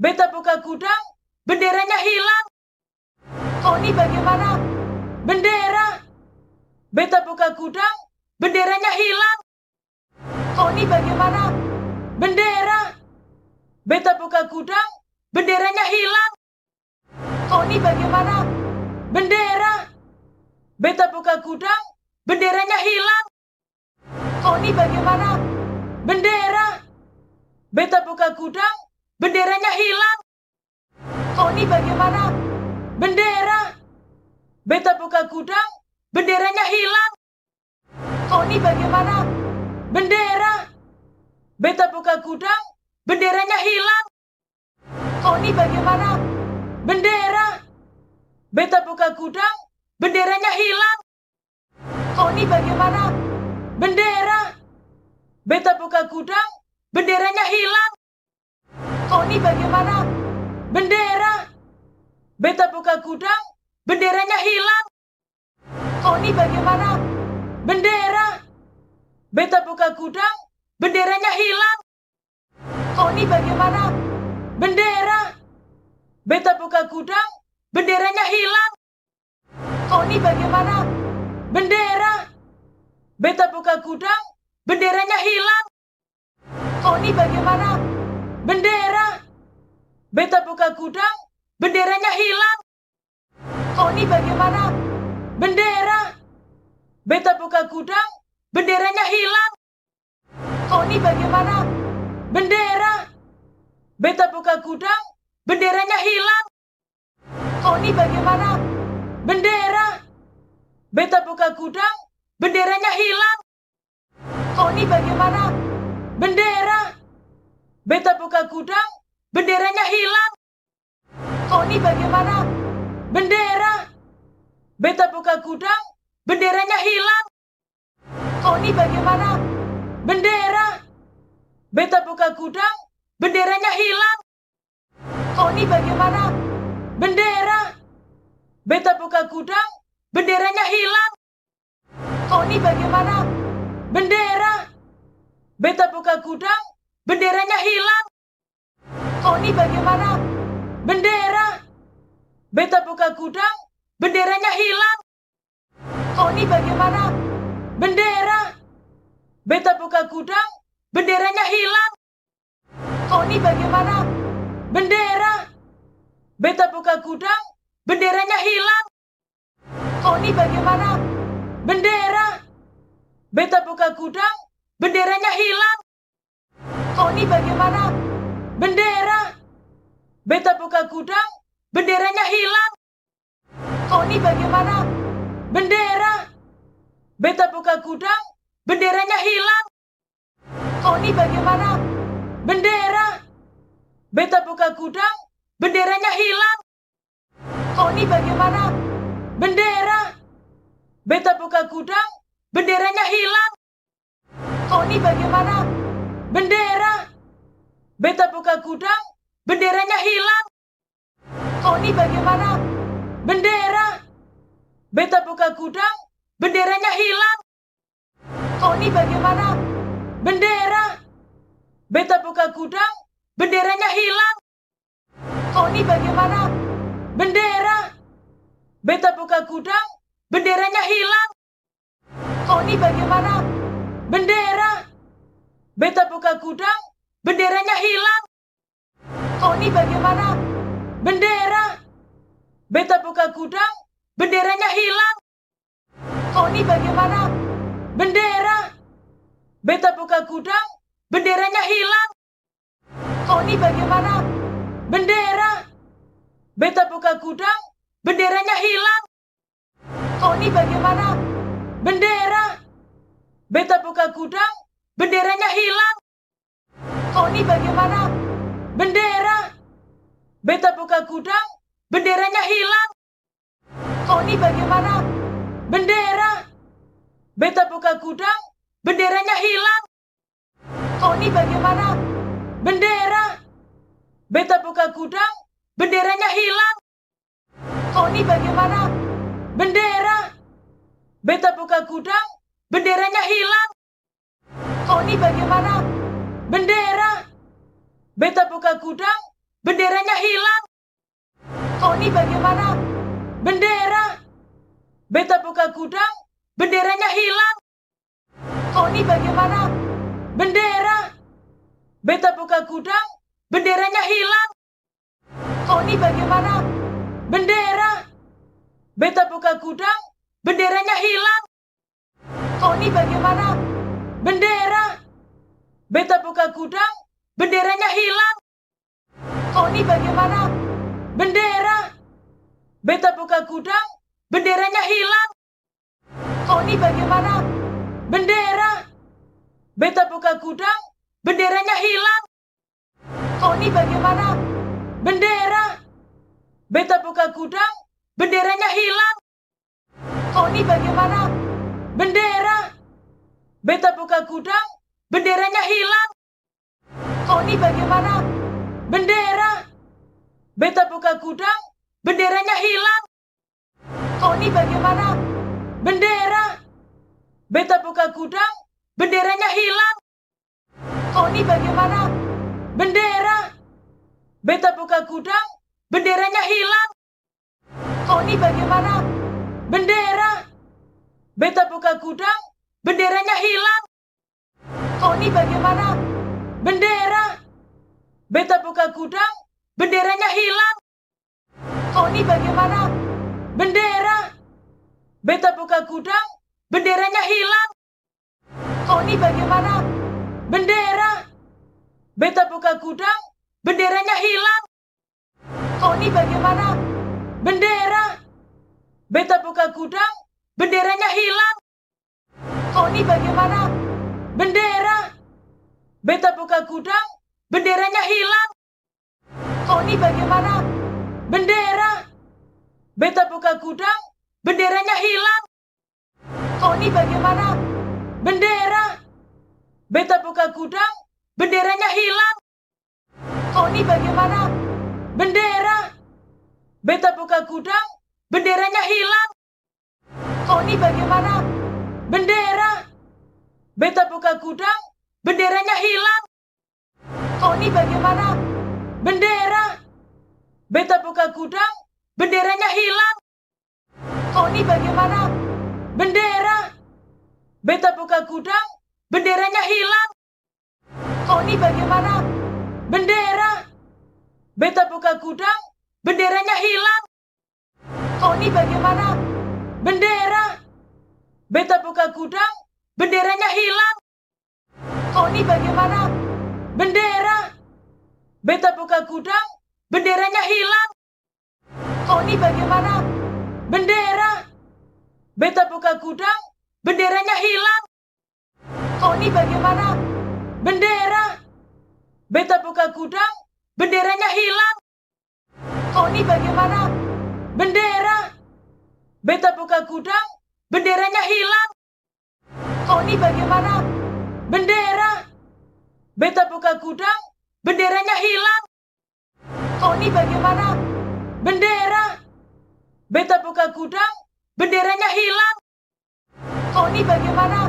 Beta buka gudang, benderanya hilang. Tony bagaimana? Bendera. Beta buka gudang, benderanya hilang. Tony bagaimana? Bendera. Beta buka gudang, benderanya hilang. Tony bagaimana? Bendera. Beta buka gudang, benderanya hilang. Tony bagaimana? Bendera. Beta buka gudang, benderanya hilang. Tony bagaimana? Bendera. Beta buka gudang, benderanya hilang. Tony bagaimana? Bendera. Beta buka gudang, benderanya hilang. Tony bagaimana? Bendera. Beta buka gudang, benderanya hilang. Tony bagaimana? Bendera. Beta buka gudang, benderanya hilang. Tony bagaimana? Bendera. Beta buka gudang, benderanya hilang. Tony bagaimana? Bendera. Beta buka gudang, benderanya hilang. Tony bagaimana? Bendera. Beta buka gudang, benderanya hilang. Tony bagaimana? Bendera. Beta buka gudang, benderanya hilang. Tony bagaimana? Bendera. Beta buka gudang, benderanya hilang. Tony bagaimana? Bendera. Beta buka gudang, benderanya hilang. Tony bagaimana? Bendera. Beta buka gudang, benderanya hilang. Tony bagaimana? Bendera. Beta buka gudang, benderanya hilang. Tony bagaimana? Bendera. Beta buka gudang, benderanya hilang. Tony bagaimana? Bendera. Beta buka gudang, benderanya hilang. Tony bagaimana? Bendera. Beta buka gudang, benderanya hilang. Tony bagaimana? Bendera. Beta buka gudang, benderanya hilang. Tony bagaimana? Bendera. Beta buka gudang, benderanya hilang. Tony bagaimana? Bendera. Beta buka gudang, benderanya hilang. Tony bagaimana? Bendera. Beta buka gudang, benderanya hilang. Tony bagaimana? Bendera. Beta buka gudang, benderanya hilang. Tony bagaimana? Bendera. Beta buka gudang, benderanya hilang. Kok ini bagaimana? Bendera. Beta buka gudang, benderanya hilang. Kok ini bagaimana? Bendera. Beta buka gudang, benderanya hilang. Kok ini bagaimana? Bendera. Beta buka gudang, benderanya hilang. Kok ini bagaimana? Bendera. Beta buka gudang, benderanya hilang. Kok ini bagaimana? Bendera. Beta buka gudang, benderanya hilang. Kok ini bagaimana? Bendera. Beta buka gudang, benderanya hilang. Kok ini bagaimana? Bendera. Beta buka gudang, benderanya hilang. Kok ini bagaimana? Bendera. Beta buka gudang, benderanya hilang. Kok ini bagaimana? Bendera. Beta buka gudang, benderanya hilang. Kok ini bagaimana? Bendera. Beta buka gudang, benderanya hilang. Kok ini bagaimana? Bendera. Beta buka gudang, benderanya hilang. Kok ini bagaimana? Bendera. Beta buka gudang, benderanya hilang. Kok ini bagaimana? Bendera. Beta buka gudang, benderanya hilang. Kok ini bagaimana? Bendera. Beta buka gudang, benderanya hilang. Kok ini bagaimana? Bendera. Beta buka gudang, benderanya hilang. Kok ini bagaimana? Bendera. Beta buka gudang, benderanya hilang. Kok ini bagaimana? Bendera. Beta buka gudang, benderanya hilang. Kok ini bagaimana? Bendera. Beta buka gudang, benderanya hilang. Kok ini bagaimana? Bendera. Beta buka gudang, benderanya hilang. Kok ini bagaimana? Bendera. Beta buka gudang, benderanya hilang. Kok ini bagaimana? Bendera. Beta buka gudang, benderanya hilang. Kok ini bagaimana? Bendera. Beta buka gudang, benderanya hilang. Kok ini bagaimana? Bendera. Beta buka gudang, benderanya hilang. Kok ini bagaimana? Bendera. Beta buka gudang, benderanya hilang. Kok ini bagaimana? Bendera. Beta buka gudang, benderanya hilang. Kok ini bagaimana? Bendera. Beta buka gudang, benderanya hilang. Kok ini bagaimana? Bendera. Beta buka gudang, benderanya hilang. Kok ini bagaimana? Bendera. Beta buka gudang, benderanya hilang. Kok ini bagaimana? Bendera. Beta buka gudang, benderanya hilang. Kok ini bagaimana? Bendera. Beta buka gudang, benderanya hilang. Kok ini bagaimana? Bendera. Beta buka gudang, benderanya hilang. Kok ini bagaimana? Bendera. Beta buka gudang, benderanya hilang. Kok ini bagaimana? Bendera. Beta buka gudang, benderanya hilang. Kok ini bagaimana? Bendera. Beta buka gudang, benderanya hilang. Kok ini bagaimana? Bendera. Beta buka gudang, benderanya hilang. Kok ini bagaimana? Bendera. Beta buka gudang, benderanya hilang. Kok ini bagaimana? Bendera. Beta buka gudang, benderanya hilang. Kok ini bagaimana? Bendera. Beta buka gudang, benderanya hilang. Kok ini bagaimana? Bendera. Beta buka gudang, benderanya hilang. Kok ini bagaimana? Bendera. Beta buka gudang, benderanya hilang. Kok ini bagaimana? Bendera. Beta buka gudang, benderanya hilang. Kok ini bagaimana? Bendera. Beta buka gudang, benderanya hilang. Kok ini bagaimana? Bendera. Beta buka gudang, benderanya hilang. Kok ini bagaimana? Bendera. Beta buka gudang, benderanya hilang. Kok ini bagaimana? Bendera. Beta buka gudang, benderanya hilang. Kok ini bagaimana? Bendera. Beta buka gudang, benderanya hilang. Kok ini bagaimana? Bendera. Beta buka gudang, benderanya hilang. Kok ini bagaimana? Bendera. Beta buka gudang, benderanya hilang. Kok ini bagaimana? Bendera. Beta buka gudang, benderanya hilang. Kok ini bagaimana?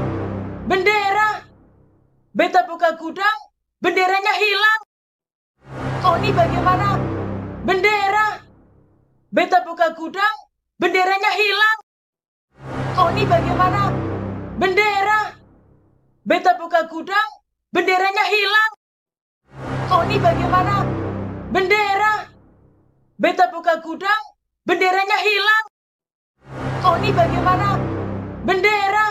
Bendera. Beta buka gudang, benderanya hilang. Kok ini bagaimana? Bendera. Beta buka gudang, benderanya hilang. Kok ini bagaimana? Bendera. Beta buka gudang, benderanya hilang. Kok ini bagaimana? Bendera. Beta buka gudang, benderanya hilang. Kok ini bagaimana? Bendera.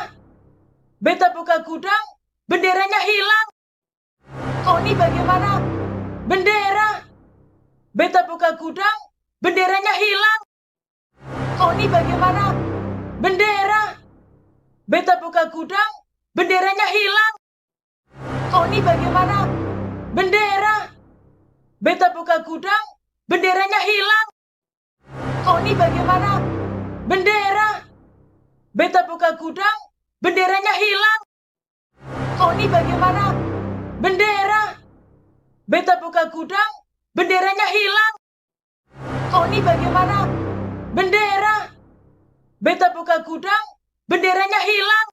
Beta buka gudang, benderanya hilang. Kok ini bagaimana? Bendera. Beta buka gudang, benderanya hilang. Kok ini bagaimana? Bendera. Beta buka gudang, benderanya hilang. Kok ini bagaimana? Bendera. Beta buka gudang, benderanya hilang. Kok ini bagaimana? Bendera. Beta buka gudang, benderanya hilang. Kok ini bagaimana? Bendera. Beta buka gudang, benderanya hilang. Kok ini bagaimana? Bendera. Beta buka gudang, benderanya hilang.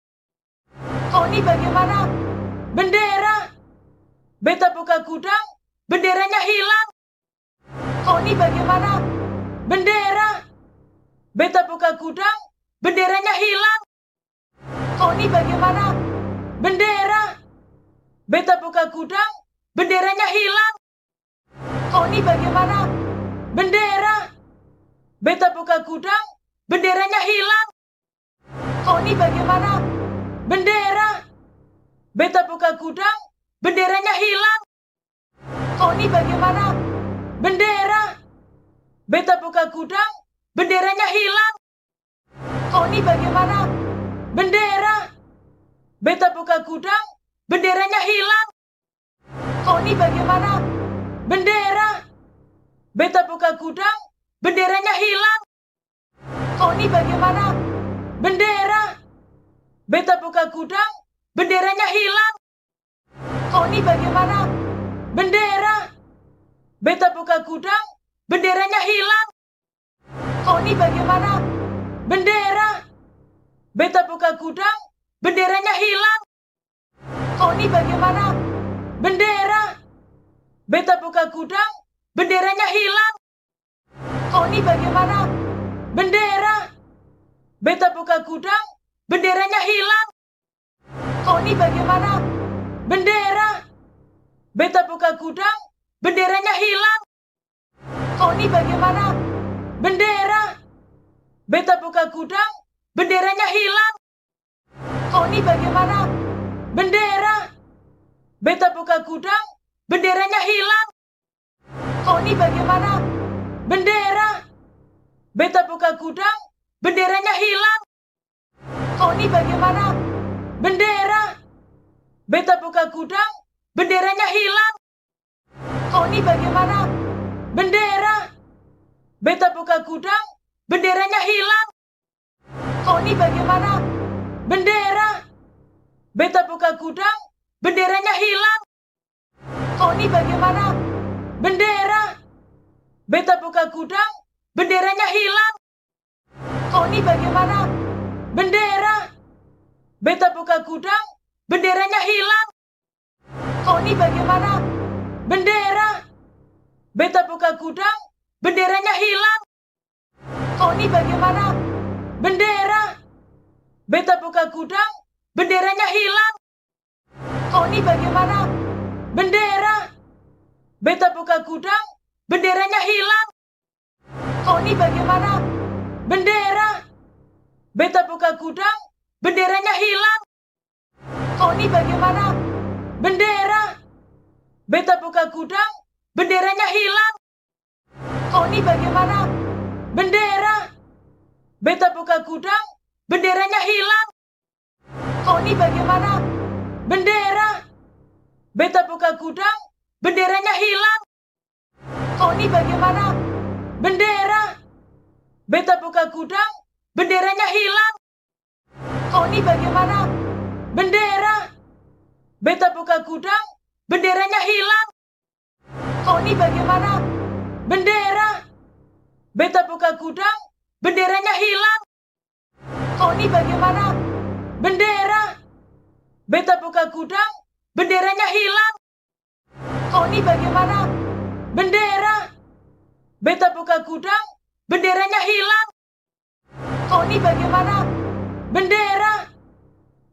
Kok ini bagaimana? Bendera. Beta buka gudang, benderanya hilang. Kok ini bagaimana? Bendera. Beta buka gudang, benderanya hilang. Kok ini bagaimana? Bendera. Beta buka gudang, benderanya hilang. Kok ini bagaimana? Bendera. Beta buka gudang, benderanya hilang. Kok ini bagaimana? Bendera. Beta buka gudang, benderanya hilang. Kok ini bagaimana? Bendera. Beta buka gudang, benderanya hilang. Kok ini bagaimana? Bendera. Beta buka gudang, benderanya hilang. Kok ini bagaimana? Bendera. Beta buka gudang, benderanya hilang. Kok ini bagaimana? Bendera. Beta buka gudang, benderanya hilang. Kok ini bagaimana? Bendera. Beta buka gudang, benderanya hilang. Kok ini bagaimana? Bendera. Beta buka gudang, benderanya hilang. Kok ini bagaimana? Bendera. Beta buka gudang, benderanya hilang. Kok ini bagaimana? Bendera. Beta buka gudang, benderanya hilang. Kok ini bagaimana? Bendera. Beta buka gudang, benderanya hilang. Kok ini bagaimana? Bendera. Beta buka gudang, benderanya hilang. Kok ini bagaimana? Bendera. Beta buka gudang, benderanya hilang. Kok ini bagaimana? Bendera. Beta buka gudang, benderanya hilang. Kok ini bagaimana? Bendera. Beta buka gudang, benderanya hilang. Kok ini bagaimana? Bendera. Beta buka gudang, benderanya hilang. Kok ini bagaimana? Bendera. Beta buka gudang, benderanya hilang. Kok ini bagaimana? Bendera. Beta buka gudang, benderanya hilang. Kok ini bagaimana? Bendera. Beta buka gudang, benderanya hilang. Kok ini bagaimana? Bendera. Beta buka gudang, benderanya hilang. Kok ini bagaimana? Bendera. Beta buka gudang, benderanya hilang. Kok ini bagaimana? Bendera. Beta buka gudang, benderanya hilang. Kok ini bagaimana? Bendera. Beta buka gudang, benderanya hilang. Kok ini bagaimana? Bendera. Beta buka gudang, benderanya hilang. Kok ini bagaimana? Bendera. Beta buka gudang, benderanya hilang. Kok ini bagaimana? Bendera. Beta buka gudang, benderanya hilang. Kok ini bagaimana? Bendera. Beta buka gudang, benderanya hilang. Kok ini bagaimana? Bendera. Beta buka gudang, benderanya hilang. Kok ini bagaimana? Bendera. Beta buka gudang, benderanya hilang. Kok ini bagaimana? Bendera. Beta buka gudang, benderanya hilang. Kok ini bagaimana? Bendera. Beta buka gudang, benderanya hilang. Kok ini bagaimana? Bendera.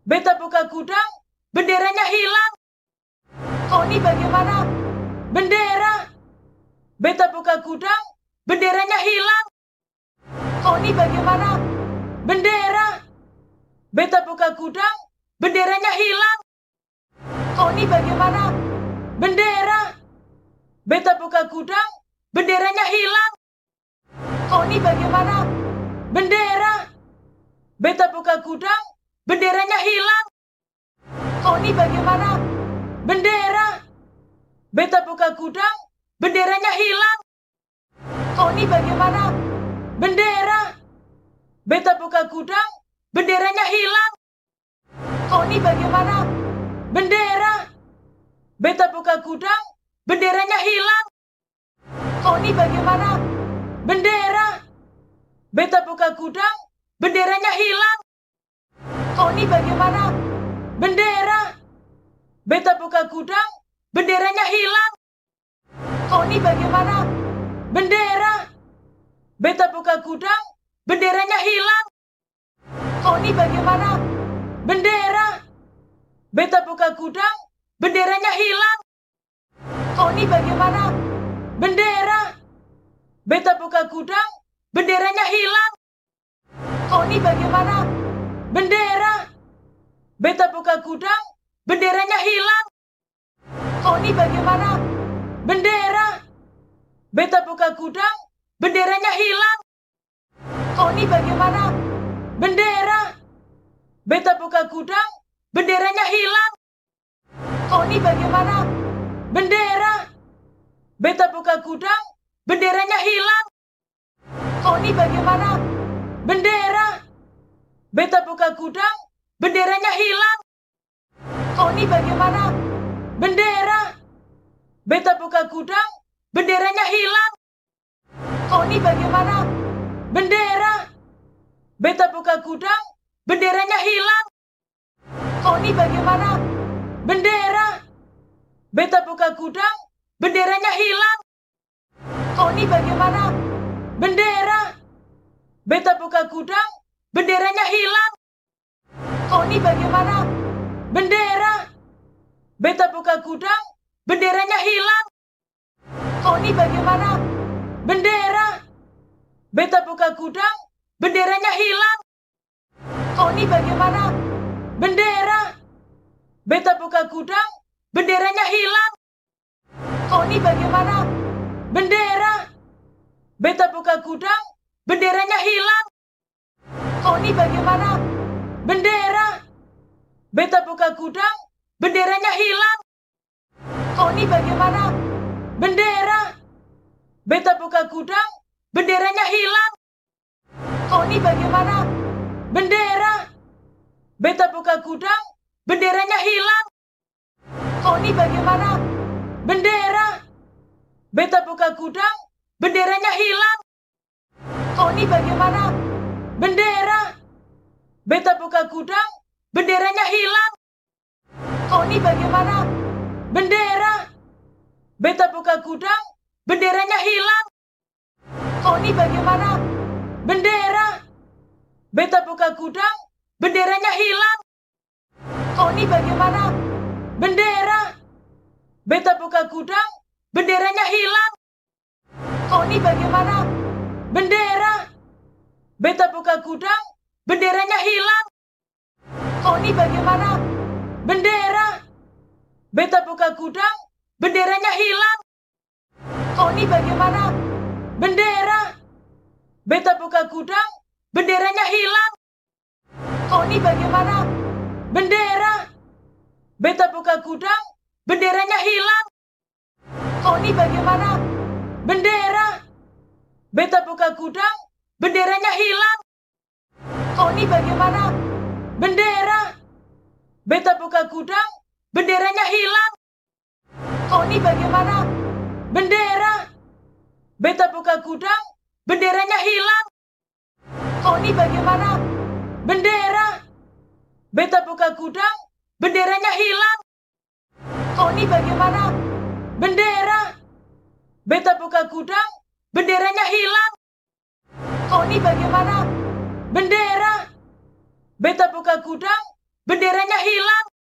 Beta buka gudang, benderanya hilang. Kok ini bagaimana? Bendera. Beta buka gudang, benderanya hilang. Kok ini bagaimana? Bendera. Beta buka gudang, benderanya hilang. Kok ini bagaimana? Bendera. Beta buka gudang, benderanya hilang. Kok ini bagaimana? Bendera. Beta buka gudang, benderanya hilang. Kok ini bagaimana? Bendera. Beta buka gudang, benderanya hilang. Kok ini bagaimana? Bendera. Beta buka gudang, benderanya hilang. Kok ini bagaimana? Bendera. Beta buka gudang, benderanya hilang. Kok ini bagaimana? Bendera. Beta buka gudang, benderanya hilang. Kok ini bagaimana? Bendera. Beta buka gudang, benderanya hilang. Kok ini bagaimana? Bendera. Beta buka gudang, benderanya hilang. Kok ini bagaimana? Bendera. Beta buka gudang, benderanya hilang. Kok ini bagaimana? Bendera. Beta buka gudang, benderanya hilang. Kok ini bagaimana? Bendera. Beta buka gudang, benderanya hilang. Kok ini bagaimana? Bendera. Beta buka gudang, benderanya hilang. Kok ini bagaimana? Bendera. Beta buka gudang, benderanya hilang. Kok ini bagaimana? Bendera. Beta buka gudang, benderanya hilang. Kok ini bagaimana? Bendera. Beta buka gudang, benderanya hilang. Kok ini bagaimana? Bendera. Beta buka gudang, benderanya hilang. Kok ini bagaimana? Bendera. Beta buka gudang, benderanya hilang. Kok ini bagaimana? Bendera. Beta buka gudang, benderanya hilang. Kok ini bagaimana? Bendera. Beta buka gudang, benderanya hilang. Kok ini bagaimana? Bendera. Beta buka gudang, benderanya hilang. Kok ini bagaimana? Bendera. Beta buka gudang, benderanya hilang. Kok ini bagaimana? Bendera. Beta buka gudang, benderanya hilang. Kok ini bagaimana? Bendera. Beta buka gudang, benderanya hilang. Kok ini bagaimana? Bendera. Beta buka gudang, benderanya hilang. Kok ini bagaimana? Bendera. Beta buka gudang, benderanya hilang. Kok ini bagaimana? Bendera. Beta buka gudang, benderanya hilang. Kok ini bagaimana? Bendera. Beta buka gudang, benderanya hilang. Kok ini bagaimana? Bendera. Beta buka gudang, benderanya hilang. Kok ini bagaimana? Bendera. Beta buka gudang, benderanya hilang. Kok ini bagaimana? Bendera. Beta buka gudang, benderanya hilang. Kok ini bagaimana? Bendera. Beta buka gudang, benderanya hilang. Kok ini bagaimana? Bendera. Beta buka gudang, benderanya hilang. Tony bagaimana? Bendera. Beta buka gudang, benderanya hilang. Tony bagaimana? Bendera. Beta buka gudang, benderanya hilang. Tony bagaimana? Bendera. Beta buka gudang, benderanya hilang. Tony bagaimana? Bendera. Beta buka gudang, benderanya hilang. Tony bagaimana? Bendera. Beta buka gudang, benderanya hilang. Tony bagaimana? Bendera. Beta buka gudang, benderanya hilang. Tony bagaimana? Bendera. Beta buka gudang, benderanya hilang. Tony bagaimana? Bendera. Beta buka gudang, benderanya hilang. Tony bagaimana? Bendera. Beta buka gudang, benderanya hilang.